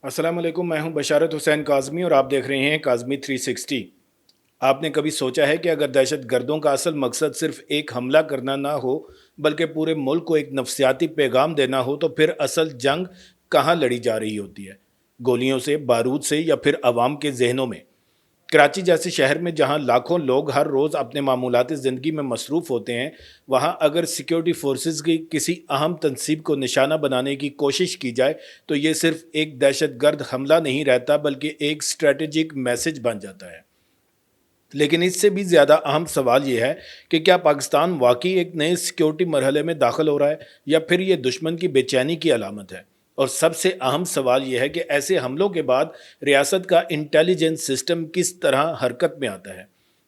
अस्सलाम वालेकुम। मैं हूं बशारत हुसैन काज़मी और आप देख रहे हैं काज़मी 360। आपने कभी सोचा है कि अगर दहशत गर्दों का असल मकसद सिर्फ एक हमला करना ना हो बल्कि पूरे मुल्क को एक नफसियाती पैगाम देना हो तो फिर असल जंग कहाँ लड़ी जा रही होती है? गोलियों से, बारूद से, या फिर अवाम के जहनों में? कराची जैसे शहर में जहां लाखों लोग हर रोज़ अपने मामूलाती ज़िंदगी में मसरूफ़ होते हैं, वहां अगर सिक्योरिटी फोर्सेस की किसी अहम तनसीब को निशाना बनाने की कोशिश की जाए तो ये सिर्फ एक दहशत गर्द हमला नहीं रहता बल्कि एक स्ट्रेटेजिक मैसेज बन जाता है। लेकिन इससे भी ज़्यादा अहम सवाल ये है कि क्या पाकिस्तान वाकई एक नए सिक्योरिटी मरहले में दाखिल हो रहा है या फिर ये दुश्मन की बेचैनी की अलामत है? और सबसे अहम सवाल यह है कि ऐसे हमलों के बाद रियासत का इंटेलिजेंस सिस्टम किस तरह हरकत में आता है।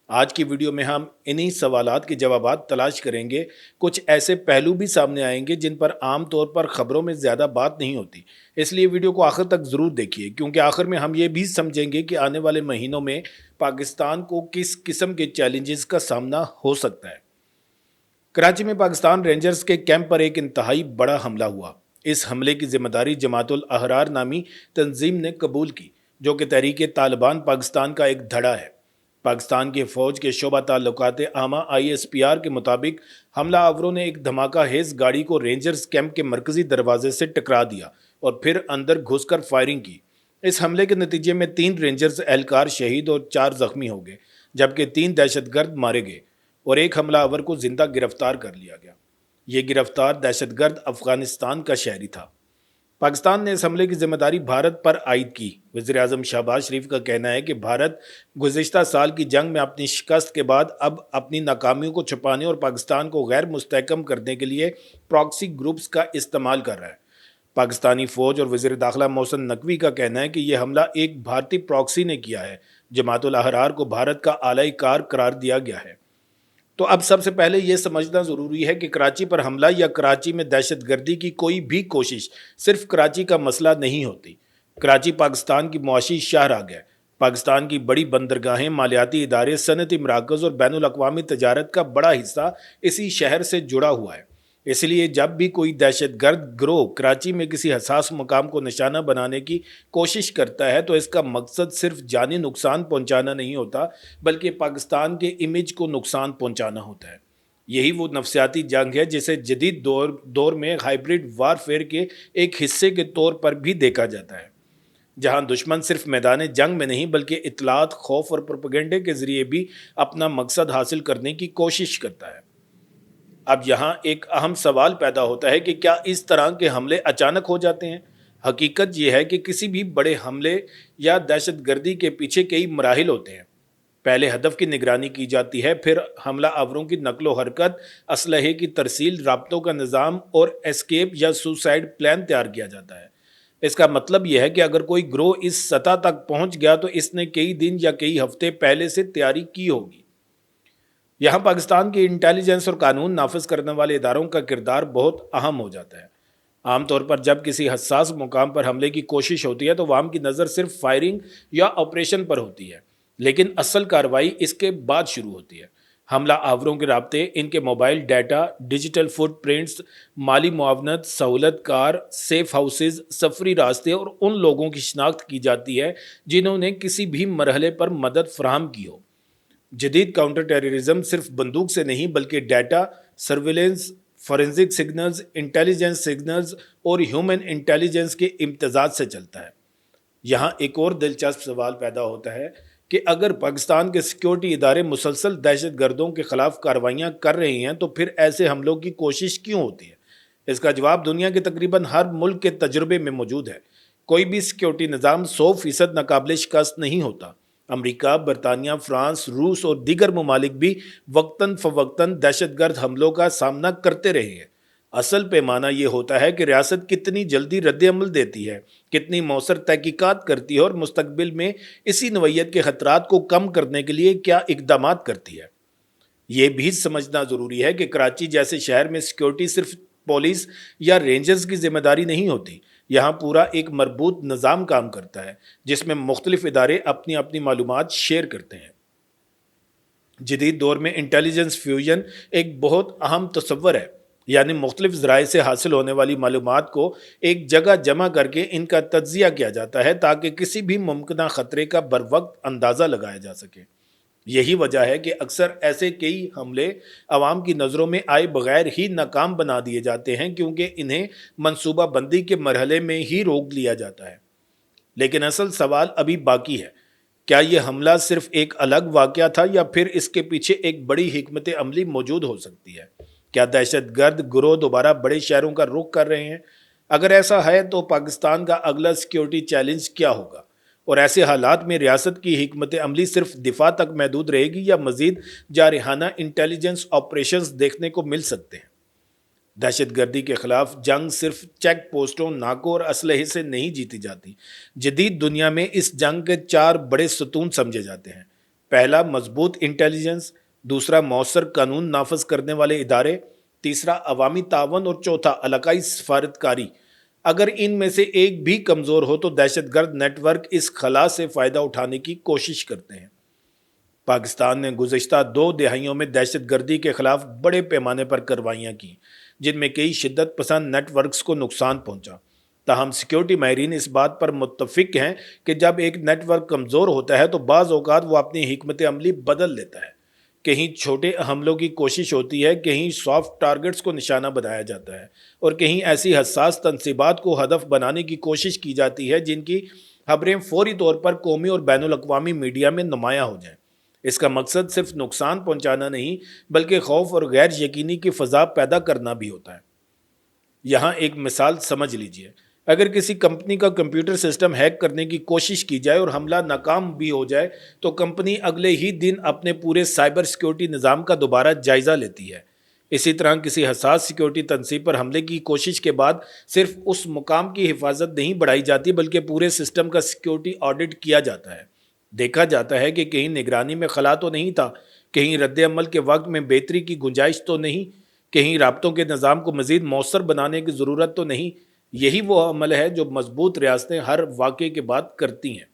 आज की वीडियो में हम इन्हीं सवालात के जवाबात तलाश करेंगे। कुछ ऐसे पहलू भी सामने आएंगे जिन पर आम तौर पर खबरों में ज़्यादा बात नहीं होती, इसलिए वीडियो को आखिर तक ज़रूर देखिए, क्योंकि आखिर में हम ये भी समझेंगे कि आने वाले महीनों में पाकिस्तान को किस किस्म के चैलेंजेस का सामना हो सकता है। कराची में पाकिस्तान रेंजर्स के कैंप पर एक इंतहाई बड़ा हमला हुआ। इस हमले की जिम्मेदारी जमातुल अहरार नामी तंजीम ने कबूल की, जो कि तहरीक तालिबान पाकिस्तान का एक धड़ा है। पाकिस्तान की फौज के शोबा ताल्लुकात आमा ISPR के मुताबिक हमला आवरों ने एक धमाका हेज गाड़ी को रेंजर्स कैंप के मरकजी दरवाजे से टकरा दिया और फिर अंदर घुसकर फायरिंग की। इस हमले के नतीजे में 3 रेंजर्स एहलकार शहीद और 4 जख्मी हो गए, जबकि 3 दहशतगर्द मारे गए और एक हमलावर को जिंदा गिरफ्तार कर लिया गया। ये गिरफ्तार दहशतगर्द अफगानिस्तान का शहरी था। पाकिस्तान ने इस हमले की जिम्मेदारी भारत पर आयद की। वज़ीर आज़म शहबाज शरीफ का कहना है कि भारत गुज़िश्ता साल की जंग में अपनी शिकस्त के बाद अब अपनी नाकामियों को छुपाने और पाकिस्तान को गैर मुस्तहकम करने के लिए प्रॉक्सी ग्रुप्स का इस्तेमाल कर रहा है। पाकिस्तानी फौज और वज़ीर दाखिला मोहसिन नकवी का कहना है कि यह हमला एक भारतीय प्रॉक्सी ने किया है। जमातुल अहरार को भारत का आलाई कार करार दिया गया है। तो अब सबसे पहले यह समझना ज़रूरी है कि कराची पर हमला या कराची में दहशतगर्दी की कोई भी कोशिश सिर्फ कराची का मसला नहीं होती। कराची पाकिस्तान की मुआशी शहरआग है। पाकिस्तान की बड़ी बंदरगाहें, मालियाती इदारे, सनती मराकज़ और बैनुल अक़वामी तजारत का बड़ा हिस्सा इसी शहर से जुड़ा हुआ है। इसलिए जब भी कोई दहशतगर्द गिरोह कराची में किसी हसास मकाम को निशाना बनाने की कोशिश करता है तो इसका मकसद सिर्फ जानी नुकसान पहुंचाना नहीं होता, बल्कि पाकिस्तान के इमेज को नुकसान पहुंचाना होता है। यही वो नफसियाती जंग है जिसे जदीद दौर में हाइब्रिड वारफेयर के एक हिस्से के तौर पर भी देखा जाता है, जहां दुश्मन सिर्फ मैदान जंग में नहीं बल्कि इतलात, खौफ और प्रोपेगेंडे के जरिए भी अपना मकसद हासिल करने की कोशिश करता है। अब यहाँ एक अहम सवाल पैदा होता है कि क्या इस तरह के हमले अचानक हो जाते हैं? हकीकत यह है कि किसी भी बड़े हमले या दहशतगर्दी के पीछे कई मराहिल होते हैं। पहले हदफ की निगरानी की जाती है, फिर हमला आवरों की नकलो हरकत, असलहे की तरसील, राब्तों का निज़ाम और एस्केप या सुसाइड प्लान तैयार किया जाता है। इसका मतलब यह है कि अगर कोई ग्रोह इस सतह तक पहुंच गया तो इसने कई दिन या कई हफ्ते पहले से तैयारी की होगी। यहाँ पाकिस्तान की इंटेलिजेंस और कानून नाफिज करने वाले इदारों का किरदार बहुत अहम हो जाता है। आमतौर पर जब किसी हसास मुकाम पर हमले की कोशिश होती है तो वाम की नज़र सिर्फ फायरिंग या ऑपरेशन पर होती है, लेकिन असल कार्रवाई इसके बाद शुरू होती है। हमला आवरों के राब्ते, इनके mobile data, digital footprints, माली मुआवनत, सहूलत कार, सेफ हाउसेज, सफरी रास्ते और उन लोगों की शिनाख्त की जाती है जिन्होंने किसी भी मरहले पर मदद फराहम की हो। जदीद काउंटर टेररिज्म सिर्फ बंदूक से नहीं बल्कि data, surveillance, forensic signals, intelligence signals और ह्यूमन इंटेलिजेंस के इम्तजाज से चलता है। यहाँ एक और दिलचस्प सवाल पैदा होता है कि अगर पाकिस्तान के सिक्योरिटी इदारे मुसलसल दहशत गर्दों के खिलाफ कार्रवाइयाँ कर रहे हैं तो फिर ऐसे हमलों की कोशिश क्यों होती है? इसका जवाब दुनिया के तकरीबन हर मुल्क के तजुर्बे में मौजूद है। कोई भी सिक्योरिटी निज़ाम 100% नाकाबिल शिकस्त नहीं होता। अमरीका, बरतानिया, फ्रांस, रूस और दीगर ममालिक भी वक्तन फ़वक्तन दहशतगर्द हमलों का सामना करते रहे हैं। असल पैमाना ये होता है कि रियासत कितनी जल्दी रद्द अमल देती है, कितनी मौसर तहकीकात करती है और मुस्तकबिल में इसी नौइयत के खतरात को कम करने के लिए क्या इकदाम करती है। ये भी समझना ज़रूरी है कि कराची जैसे शहर में सिक्योरिटी सिर्फ पुलिस या रेंजर्स की जिम्मेदारी नहीं होती। यहाँ पूरा एक मरबूत निज़ाम काम करता है जिसमें मुख्तलिफ इदारे अपनी अपनी मालूमात शेयर करते हैं। जदीद दौर में इंटेलिजेंस फ्यूजन एक बहुत अहम तस्वर है। यानी मुख्तलिफ ज़राए से हासिल होने वाली मालूमात को एक जगह जमा करके इनका तज्जिया किया जाता है ताकि किसी भी मुमकिन ख़तरे का बर वक्त अंदाज़ा लगाया जा सके। यही वजह है कि अक्सर ऐसे कई हमले अवाम की नज़रों में आए बगैर ही नाकाम बना दिए जाते हैं, क्योंकि इन्हें मनसूबा बंदी के मरहले में ही रोक लिया जाता है। लेकिन असल सवाल अभी बाकी है, क्या यह हमला सिर्फ एक अलग वाक़या था या फिर इसके पीछे एक बड़ी हिकमत अमली मौजूद हो सकती है? क्या दहशत गर्द गिरोह दोबारा बड़े शहरों का रुख कर रहे हैं? अगर ऐसा है तो पाकिस्तान का अगला सिक्योरिटी चैलेंज क्या होगा? और ऐसे हालात में रियासत की हिकमत अमली सिर्फ दिफा तक महदूद रहेगी या मजीद जारहाना इंटेलिजेंस ऑपरेशंस देखने को मिल सकते हैं? दहशत गर्दी के खिलाफ जंग सिर्फ चेक पोस्टों, नाकों और असलहे से नहीं जीती जाती। जदीद दुनिया में इस जंग के 4 बड़े सतून समझे जाते हैं। पहला, मजबूत इंटेलिजेंस। दूसरा, मौसर कानून नाफज करने वाले इदारे। तीसरा, अवामी तावन। और चौथा, इलाकाई सफारतकारी। अगर इनमें से एक भी कमज़ोर हो तो दहशत गर्द नेटवर्क इस खला से फ़ायदा उठाने की कोशिश करते हैं। पाकिस्तान ने गुज़िश्ता 2 दहाइयों में दहशत गर्दी के खिलाफ बड़े पैमाने पर कार्रवाइयाँ की, जिनमें कई शिद्दत पसंद नेटवर्क्स को नुकसान पहुँचा। ताहम सिक्योरिटी माहिरीन इस बात पर मुत्तफिक हैं कि जब एक नेटवर्क कमज़ोर होता है तो बाज़ औक़ात वो अपनी हिकमत अमली बदल लेता है। कहीं छोटे हमलों की कोशिश होती है, कहीं सॉफ्ट टारगेट्स को निशाना बनाया जाता है और कहीं ऐसी हसास तनसीबात को हदफ बनाने की कोशिश की जाती है जिनकी खबरें फौरी तौर पर कौमी और बैनुल अक़वामी मीडिया में नुमायाँ हो जाएँ। इसका मकसद सिर्फ नुकसान पहुंचाना नहीं बल्कि खौफ और गैर यकीनी की फ़ज़ा पैदा करना भी होता है। यहाँ एक मिसाल समझ लीजिए, अगर किसी कंपनी का कंप्यूटर सिस्टम हैक करने की कोशिश की जाए और हमला नाकाम भी हो जाए तो कंपनी अगले ही दिन अपने पूरे साइबर सिक्योरिटी निज़ाम का दोबारा जायज़ा लेती है। इसी तरह किसी हसास सिक्योरिटी तनसीब पर हमले की कोशिश के बाद सिर्फ उस मुकाम की हिफाजत नहीं बढ़ाई जाती बल्कि पूरे सिस्टम का सिक्योरिटी ऑडिट किया जाता है। देखा जाता है कि कहीं निगरानी में खला तो नहीं था, कहीं रद्द अमल के वक्त में बेहतरी की गुंजाइश तो नहीं, कहीं राब्तों के निज़ाम को मज़ीद मौसर बनाने की ज़रूरत तो नहीं। यही वो अमल है जो मजबूत रियासतें हर वाक़े के बाद करती हैं।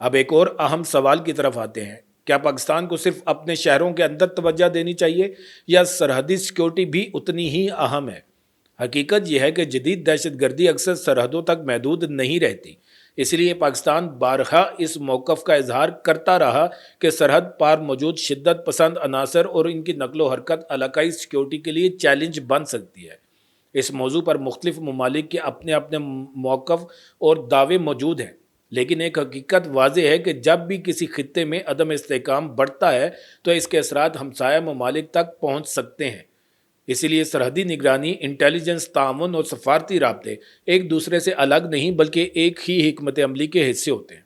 अब एक और अहम सवाल की तरफ आते हैं, क्या पाकिस्तान को सिर्फ अपने शहरों के अंदर तवज्जो देनी चाहिए या सरहदी सिक्योरिटी भी उतनी ही अहम है? हकीकत यह है कि जदीद दहशत गर्दी अक्सर सरहदों तक महदूद नहीं रहती। इसलिए पाकिस्तान बारहा इस मौक़िफ़ का इजहार करता रहा कि सरहद पार मौजूद शिद्दत पसंद अनासर और इनकी नकलो हरकत इलाकाई सिक्योरिटी के लिए चैलेंज बन सकती है। इस मौजू पर मुख्तलिफ ममालिक के अपने अपने मौक़िफ़ और दावे मौजूद हैं, लेकिन एक हकीकत वाज़ेह है कि जब भी किसी खित्ते में अदम इस्तेहकाम बढ़ता है तो इसके असरात हमसाया ममालिक तक पहुँच सकते हैं। इसीलिए सरहदी निगरानी, इंटेलिजेंस, ताउन और सफारती राब्ते एक दूसरे से अलग नहीं बल्कि एक ही हिकमत अमली के हिस्से होते हैं।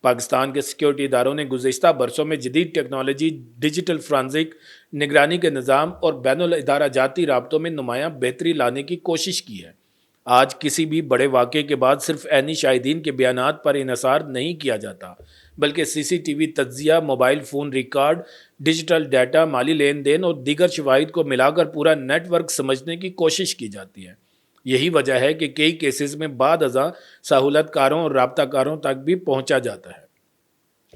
पाकिस्तान के सिक्योरिटी इदारों ने गुज़िश्ता बरसों में जदीद टेक्नोलॉजी, डिजिटल फ्रांसिक, निगरानी के निज़ाम और बैनुल इदारा जाती राब्तों में नुमायाँ बेहतरी लाने की कोशिश की है। आज किसी भी बड़े वाक़े के बाद सिर्फ ऐनी शाहिदीन के बयानात पर इन्हसार नहीं किया जाता बल्कि CCTV तज्जिया, mobile phone record, digital data, माली लेन देन और दीगर शवाहिद को मिलाकर पूरा नेटवर्क समझने की कोशिश की जाती है। यही वजह है कि कई केसेस में बाद अज़ां सहूलतकारों और राब्ताकारों तक भी पहुँचा जाता है।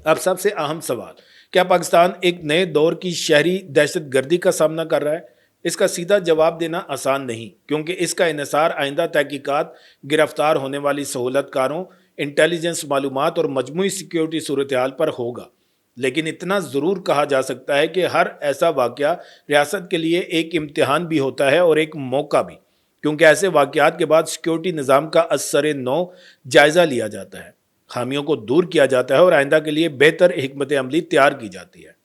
अब सबसे अहम सवाल, क्या पाकिस्तान एक नए दौर की शहरी दहशत गर्दी का सामना कर रहा है? इसका सीधा जवाब देना आसान नहीं, क्योंकि इसका इन्हिसार आइंदा तहकीकात, गिरफ्तार होने वाली सहूलतकारों, इंटेलिजेंस मालूमात और मजमूई सिक्योरिटी सूरत हाल पर होगा। लेकिन इतना ज़रूर कहा जा सकता है कि हर ऐसा वाक़या रियासत के लिए एक इम्तिहान भी होता है और एक मौका भी, क्योंकि ऐसे वाक़यात के बाद सिक्योरिटी निज़ाम का असर नौ जायज़ा लिया जाता है, खामियों को दूर किया जाता है और आइंदा के लिए बेहतर हिकमत अमली तैयार की जाती है।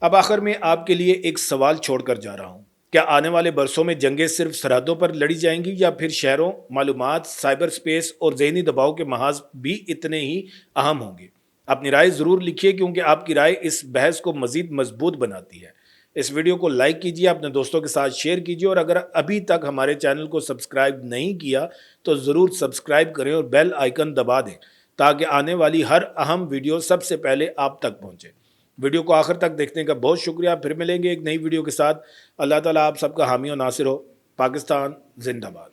अब आखिर में आपके लिए एक सवाल छोड़कर जा रहा हूँ, क्या आने वाले बरसों में जंगें सिर्फ सरहदों पर लड़ी जाएंगी या फिर शहरों, मालूमात, साइबर स्पेस और ज़हनी दबाव के महाज भी इतने ही अहम होंगे? अपनी राय ज़रूर लिखिए, क्योंकि आपकी राय इस बहस को मज़ीद मजबूत बनाती है। इस वीडियो को लाइक कीजिए, अपने दोस्तों के साथ शेयर कीजिए और अगर अभी तक हमारे चैनल को सब्सक्राइब नहीं किया तो ज़रूर सब्सक्राइब करें और बेल आइकन दबा दें ताकि आने वाली हर अहम वीडियो सबसे पहले आप तक पहुँचे। वीडियो को आखिर तक देखने का बहुत शुक्रिया। फिर मिलेंगे एक नई वीडियो के साथ। अल्लाह ताला आप सबका हामी और नासिर हो। पाकिस्तान जिंदाबाद।